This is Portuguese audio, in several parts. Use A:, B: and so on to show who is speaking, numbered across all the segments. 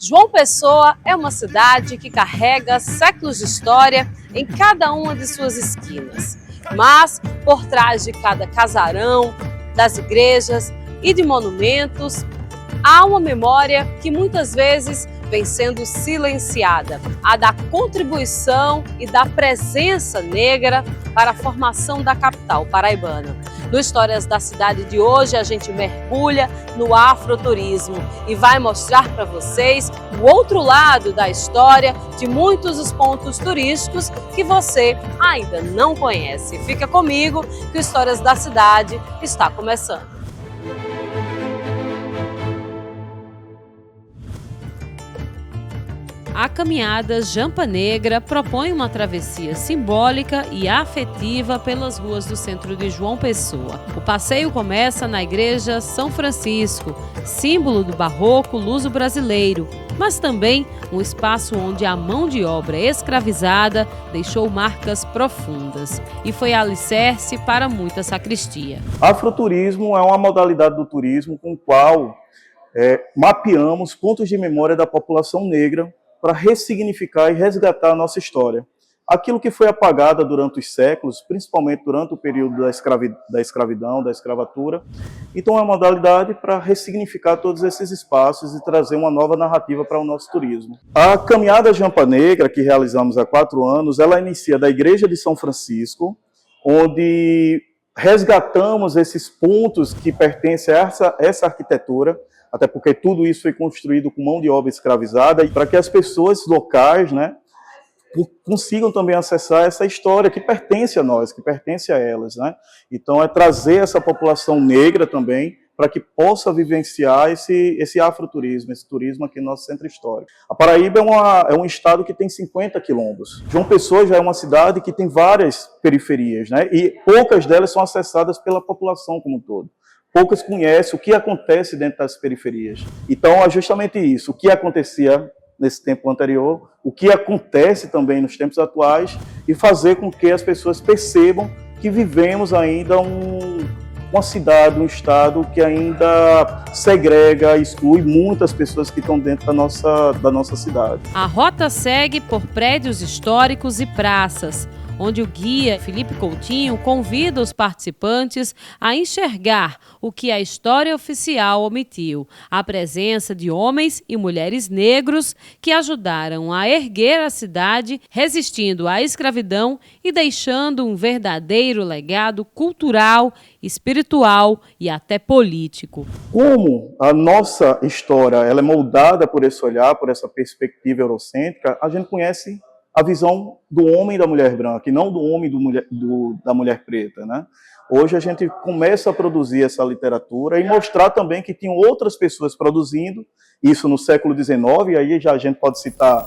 A: João Pessoa é uma cidade que carrega séculos de história em cada uma de suas esquinas. Mas, por trás de cada casarão, das igrejas e de monumentos, há uma memória que muitas vezes vem sendo silenciada, a da contribuição e da presença negra para a formação da capital paraibana. No Histórias da Cidade de hoje, a gente mergulha no afroturismo e vai mostrar para vocês o outro lado da história de muitos dos pontos turísticos que você ainda não conhece. Fica comigo que o Histórias da Cidade está começando. A caminhada Jampa Negra propõe uma travessia simbólica e afetiva pelas ruas do centro de João Pessoa. O passeio começa na Igreja São Francisco, símbolo do barroco luso-brasileiro, mas também um espaço onde a mão de obra escravizada deixou marcas profundas e foi alicerce para muita sacristia.
B: Afroturismo é uma modalidade do turismo com o qual mapeamos pontos de memória da população negra para ressignificar e resgatar a nossa história. Aquilo que foi apagado durante os séculos, principalmente durante o período da escravidão, da escravatura. Então é uma modalidade para ressignificar todos esses espaços e trazer uma nova narrativa para o nosso turismo. A caminhada Jampa Negra, que realizamos há 4 anos, ela inicia da Igreja de São Francisco, onde resgatamos esses pontos que pertencem a essa arquitetura, até porque tudo isso foi construído com mão de obra escravizada, e para que as pessoas locais, consigam também acessar essa história que pertence a nós, que pertence a elas, Então é trazer essa população negra também para que possa vivenciar esse afroturismo, esse turismo aqui no nosso centro histórico. A Paraíba é um estado que tem 50 quilombos. João Pessoa já é uma cidade que tem várias periferias, E poucas delas são acessadas pela população como um todo. Poucas conhecem o que acontece dentro das periferias. Então, é justamente isso. O que acontecia nesse tempo anterior, o que acontece também nos tempos atuais, e fazer com que as pessoas percebam que vivemos ainda uma cidade, um estado que ainda segrega, exclui muitas pessoas que estão dentro da nossa cidade.
A: A rota segue por prédios históricos e praças, onde o guia Felipe Coutinho convida os participantes a enxergar o que a história oficial omitiu: a presença de homens e mulheres negros que ajudaram a erguer a cidade, resistindo à escravidão e deixando um verdadeiro legado cultural, espiritual e até político.
B: Como a nossa história ela é moldada por esse olhar, por essa perspectiva eurocêntrica, a gente conhece a visão do homem e da mulher branca, e não do homem da mulher preta, Hoje a gente começa a produzir essa literatura e mostrar também que tinham outras pessoas produzindo, isso no século XIX, e aí já a gente pode citar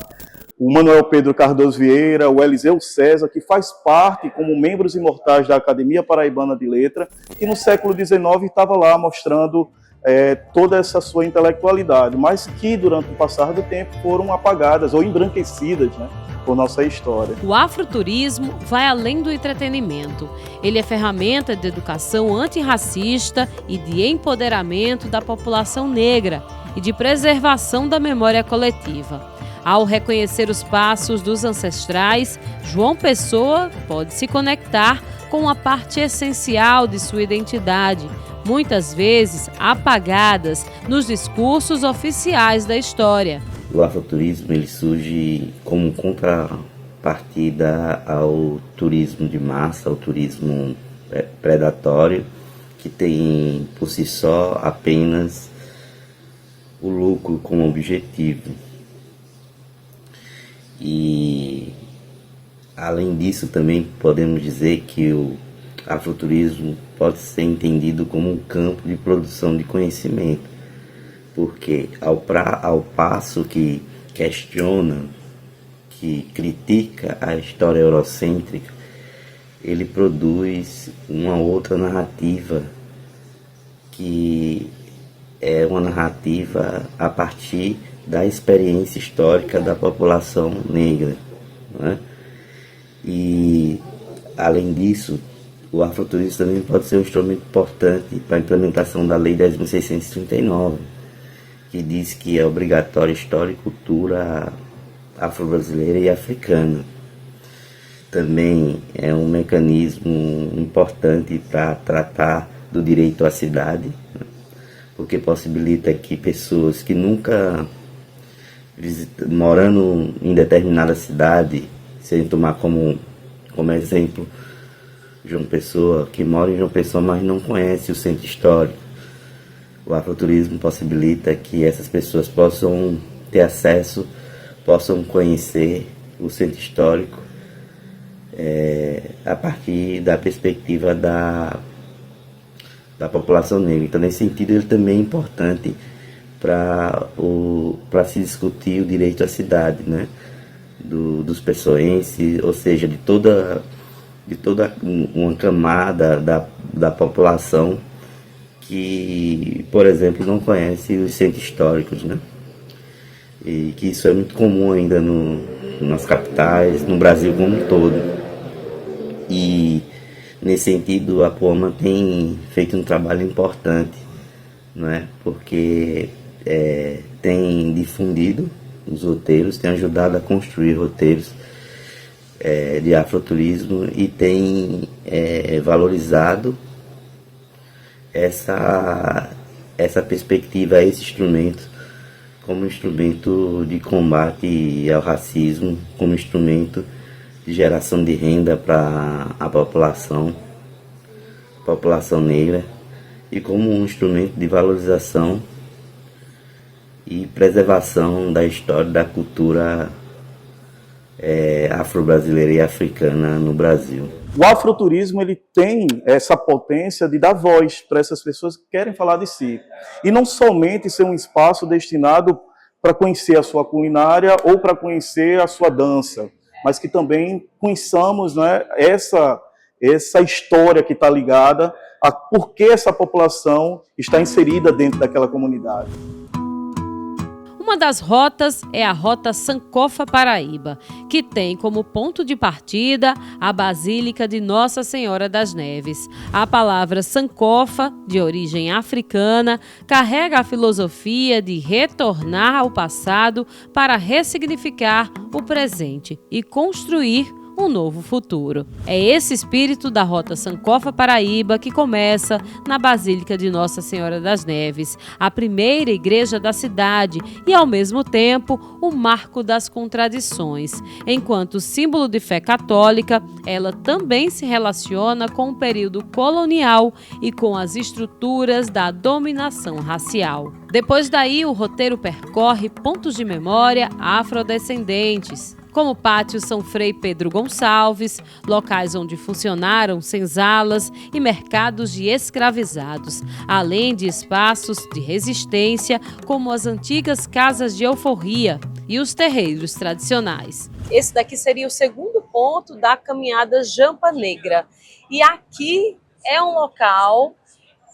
B: o Manuel Pedro Cardoso Vieira, o Eliseu César, que faz parte como membros imortais da Academia Paraibana de Letras, que no século XIX estava lá mostrando toda essa sua intelectualidade, mas que durante o passar do tempo foram apagadas ou embranquecidas, por nossa história.
A: O afroturismo vai além do entretenimento. Ele é ferramenta de educação antirracista e de empoderamento da população negra e de preservação da memória coletiva. Ao reconhecer os passos dos ancestrais, João Pessoa pode se conectar com a parte essencial de sua identidade, muitas vezes apagadas nos discursos oficiais da história.
C: O afroturismo ele surge como contrapartida ao turismo de massa, ao turismo predatório, que tem por si só apenas o lucro como objetivo. E além disso também podemos dizer que o afroturismo pode ser entendido como um campo de produção de conhecimento, porque ao passo que questiona, que critica a história eurocêntrica, ele produz uma outra narrativa, que é uma narrativa a partir da experiência histórica da população negra, E, além disso, o afroturismo também pode ser um instrumento importante para a implementação da Lei 10.639, que diz que é obrigatória história e cultura afro-brasileira e africana. Também é um mecanismo importante para tratar do direito à cidade, porque possibilita que pessoas que nunca morando em determinada cidade, sem tomar como exemplo João Pessoa, que mora em João Pessoa, mas não conhece o centro histórico. O afroturismo possibilita que essas pessoas possam ter acesso, possam conhecer o centro histórico a partir da perspectiva da população negra. Então, nesse sentido, ele também é importante para se discutir o direito à cidade, né? Dos pessoenses, ou seja, de toda uma camada da população que, por exemplo, não conhece os centros históricos, né? E que isso é muito comum ainda nas capitais, no Brasil como um todo. E, nesse sentido, a Puama tem feito um trabalho importante, né? Porque tem difundido os roteiros, tem ajudado a construir roteiros de afroturismo e tem valorizado essa perspectiva, esse instrumento, como instrumento de combate ao racismo, como instrumento de geração de renda para a população negra e como um instrumento de valorização e preservação da história, da cultura afro-brasileira e africana no Brasil.
B: O afroturismo ele tem essa potência de dar voz para essas pessoas que querem falar de si. E não somente ser um espaço destinado para conhecer a sua culinária ou para conhecer a sua dança, mas que também conheçamos, né, essa história que está ligada a por que essa população está inserida dentro daquela comunidade.
A: Uma das rotas é a Rota Sankofa Paraíba, que tem como ponto de partida a Basílica de Nossa Senhora das Neves. A palavra Sankofa, de origem africana, carrega a filosofia de retornar ao passado para ressignificar o presente e construir um novo futuro. É esse espírito da Rota Sankofa Paraíba que começa na Basílica de Nossa Senhora das Neves, a primeira igreja da cidade e, ao mesmo tempo, o marco das contradições. Enquanto símbolo de fé católica, ela também se relaciona com o período colonial e com as estruturas da dominação racial. Depois daí, o roteiro percorre pontos de memória afrodescendentes, como o Pátio São Frei Pedro Gonçalves, locais onde funcionaram senzalas e mercados de escravizados, além de espaços de resistência, como as antigas casas de alforria e os terreiros tradicionais. Esse daqui seria o segundo ponto da caminhada Jampa Negra. E aqui é um local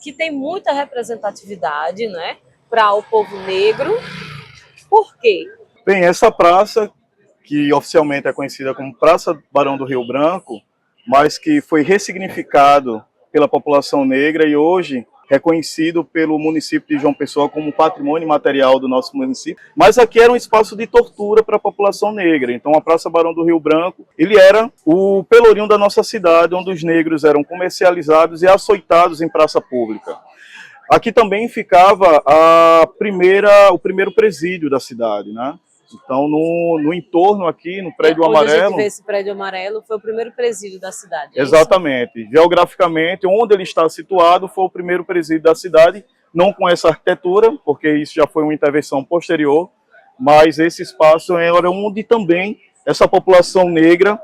A: que tem muita representatividade, né, para o povo negro. Por quê?
B: Bem, essa praça, que oficialmente é conhecida como Praça Barão do Rio Branco, mas que foi ressignificado pela população negra e hoje reconhecido pelo município de João Pessoa como patrimônio material do nosso município. Mas aqui era um espaço de tortura para a população negra. Então a Praça Barão do Rio Branco, ele era o pelourinho da nossa cidade, onde os negros eram comercializados e açoitados em praça pública. Aqui também ficava o primeiro presídio da cidade, né? Então, no entorno aqui, no prédio amarelo...
A: Hoje a gente vê esse prédio amarelo, foi o primeiro presídio da cidade.
B: Exatamente. Geograficamente, onde ele está situado, foi o primeiro presídio da cidade, não com essa arquitetura, porque isso já foi uma intervenção posterior, mas esse espaço era onde também essa população negra,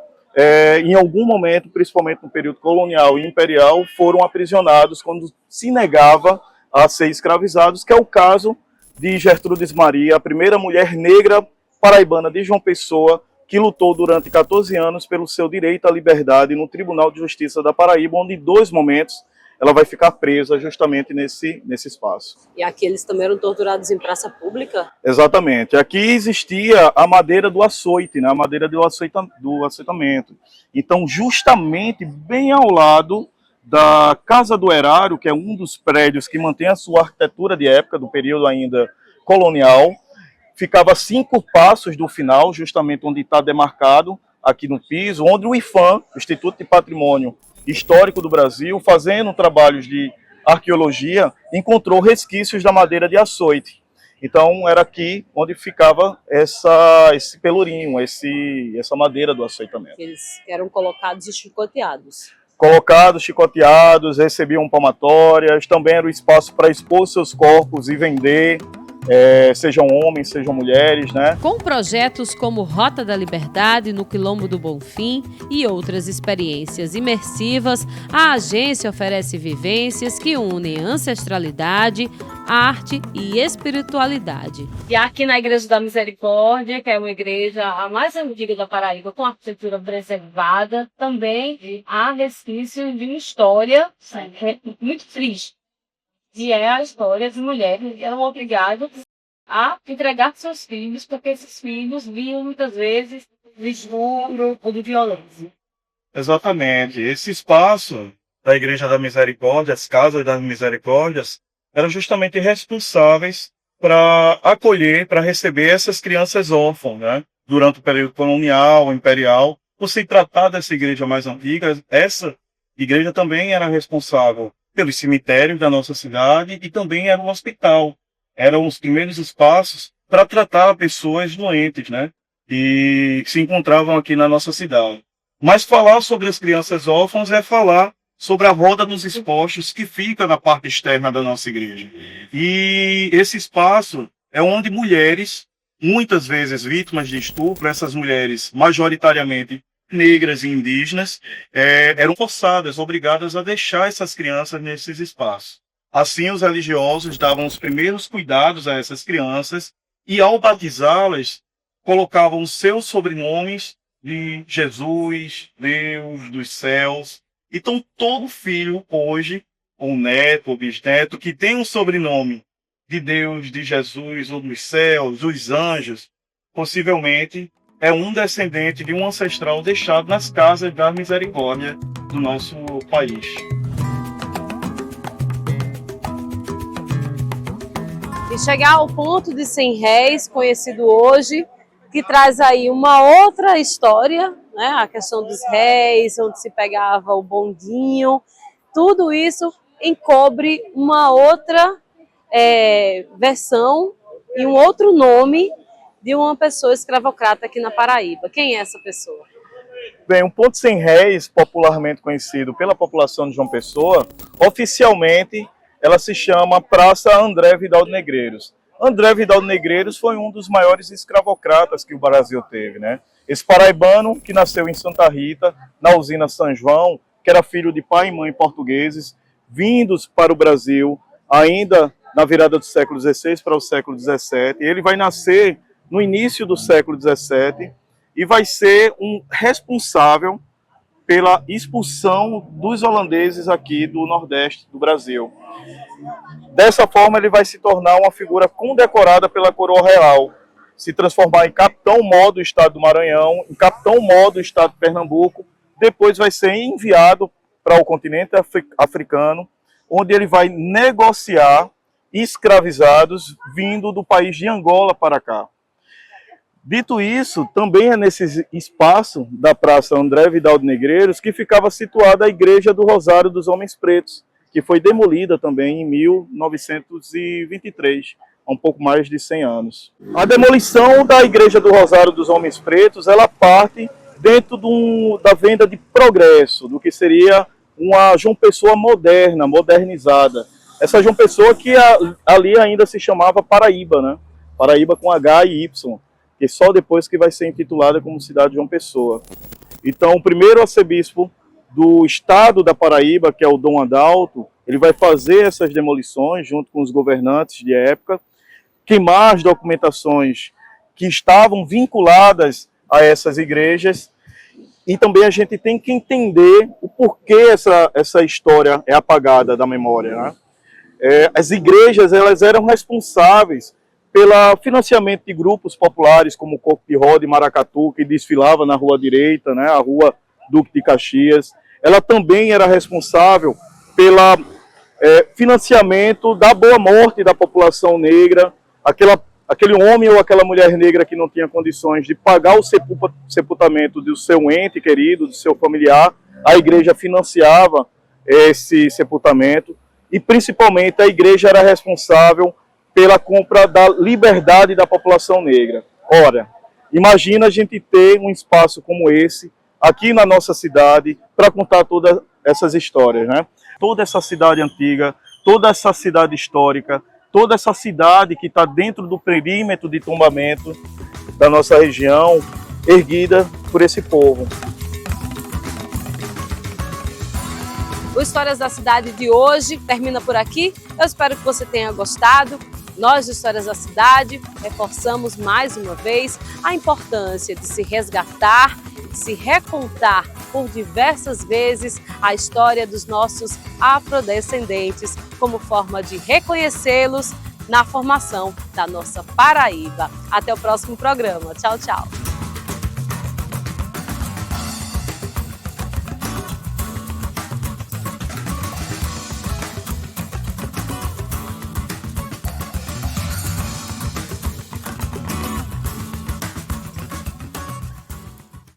B: em algum momento, principalmente no período colonial e imperial, foram aprisionados quando se negava a ser escravizados, que é o caso de Gertrudes Maria, a primeira mulher negra paraibana de João Pessoa, que lutou durante 14 anos pelo seu direito à liberdade no Tribunal de Justiça da Paraíba, onde em 2 momentos ela vai ficar presa justamente nesse espaço.
A: E aqui eles também eram torturados em praça pública?
B: Exatamente. Aqui existia a madeira do açoite, né? A madeira do açoitamento. Então, justamente bem ao lado da Casa do Erário, que é um dos prédios que mantém a sua arquitetura de época, do período ainda colonial, ficava a 5 passos do final, justamente onde está demarcado, aqui no piso, onde o IPHAN, o Instituto de Patrimônio Histórico do Brasil, fazendo trabalhos de arqueologia, encontrou resquícios da madeira de açoite. Então, era aqui onde ficava esse pelourinho, essa madeira do açoitamento.
A: Eles eram colocados e chicoteados.
B: Colocados, chicoteados, recebiam palmatórias, também era o espaço para expor seus corpos e vender, sejam homens, sejam mulheres, né?
A: Com projetos como Rota da Liberdade no Quilombo do Bonfim e outras experiências imersivas, a agência oferece vivências que unem ancestralidade, arte e espiritualidade. E aqui na Igreja da Misericórdia, que é uma igreja a mais antiga da Paraíba, com arquitetura preservada, também há resquícios de uma história muito triste. E é a história de mulheres que eram obrigadas a entregar seus filhos, porque esses filhos viam muitas vezes de estupro ou de violência.
B: Exatamente. Esse espaço da Igreja da Misericórdia, as Casas das Misericórdias, eram justamente responsáveis para acolher, para receber essas crianças órfãs, né? Durante o período colonial, imperial. Por se tratar dessa igreja mais antiga, essa igreja também era responsável pelos cemitérios da nossa cidade e também era um hospital. Eram os primeiros espaços para tratar pessoas doentes, né? E que se encontravam aqui na nossa cidade. Mas falar sobre as crianças órfãs é falar sobre a roda dos expostos que fica na parte externa da nossa igreja. E esse espaço é onde mulheres, muitas vezes vítimas de estupro, essas mulheres majoritariamente negras e indígenas, eram forçadas, obrigadas a deixar essas crianças nesses espaços. Assim, os religiosos davam os primeiros cuidados a essas crianças e, ao batizá-las, colocavam seus sobrenomes de Jesus, Deus, dos céus. Então, todo filho hoje, ou neto, ou bisneto, que tem um sobrenome de Deus, de Jesus, ou dos céus, dos anjos, possivelmente é um descendente de um ancestral deixado nas Casas da Misericórdia do nosso país.
A: E chegar ao ponto de 100 réis, conhecido hoje, que traz aí uma outra história, né? A questão dos réis, onde se pegava o bondinho, tudo isso encobre uma outra versão e um outro nome de uma pessoa escravocrata aqui na Paraíba. Quem é essa pessoa?
B: Bem, o ponto 100 réis, popularmente conhecido pela população de João Pessoa, oficialmente ela se chama Praça André Vidal de Negreiros. André Vidal de Negreiros foi um dos maiores escravocratas que o Brasil teve, né? Esse paraibano que nasceu em Santa Rita, na usina São João, que era filho de pai e mãe portugueses, vindos para o Brasil ainda na virada do século XVI para o século XVII. Ele vai nascer no início do século XVII e vai ser um responsável pela expulsão dos holandeses aqui do Nordeste do Brasil. Dessa forma, ele vai se tornar uma figura condecorada pela coroa real, se transformar em capitão-mor do estado do Maranhão, em capitão-mor do estado de Pernambuco, depois vai ser enviado para o continente africano, onde ele vai negociar escravizados vindo do país de Angola para cá. Dito isso, também é nesse espaço da Praça André Vidal de Negreiros que ficava situada a Igreja do Rosário dos Homens Pretos, que foi demolida também em 1923, há um pouco mais de 100 anos. A demolição da Igreja do Rosário dos Homens Pretos, ela parte dentro da venda de progresso, do que seria uma João Pessoa moderna, modernizada. Essa João Pessoa que ali ainda se chamava Paraíba, né? Paraíba com H e Y, que só depois que vai ser intitulada como cidade de João Pessoa. Então, o primeiro arcebispo do estado da Paraíba, que é o Dom Adalto, ele vai fazer essas demolições junto com os governantes de época, queimar as documentações que estavam vinculadas a essas igrejas, e também a gente tem que entender o porquê essa história é apagada da memória, né? As igrejas, elas eram responsáveis pelo financiamento de grupos populares como o Corpo de Roda e Maracatu, que desfilava na Rua Direita, né, a Rua Duque de Caxias. Ela também era responsável pelo financiamento da boa morte da população negra, aquele homem ou aquela mulher negra que não tinha condições de pagar o sepultamento do seu ente querido, do seu familiar, a igreja financiava esse sepultamento e principalmente a igreja era responsável pela compra da liberdade da população negra. Ora, imagina a gente ter um espaço como esse aqui na nossa cidade para contar todas essas histórias, né? Toda essa cidade antiga, toda essa cidade histórica, toda essa cidade que está dentro do perímetro de tombamento da nossa região, erguida por esse povo.
A: O Histórias da Cidade de hoje termina por aqui. Eu espero que você tenha gostado. Nós, de Histórias da Cidade, reforçamos mais uma vez a importância de se resgatar, de se recontar por diversas vezes a história dos nossos afrodescendentes, como forma de reconhecê-los na formação da nossa Paraíba. Até o próximo programa. Tchau, tchau.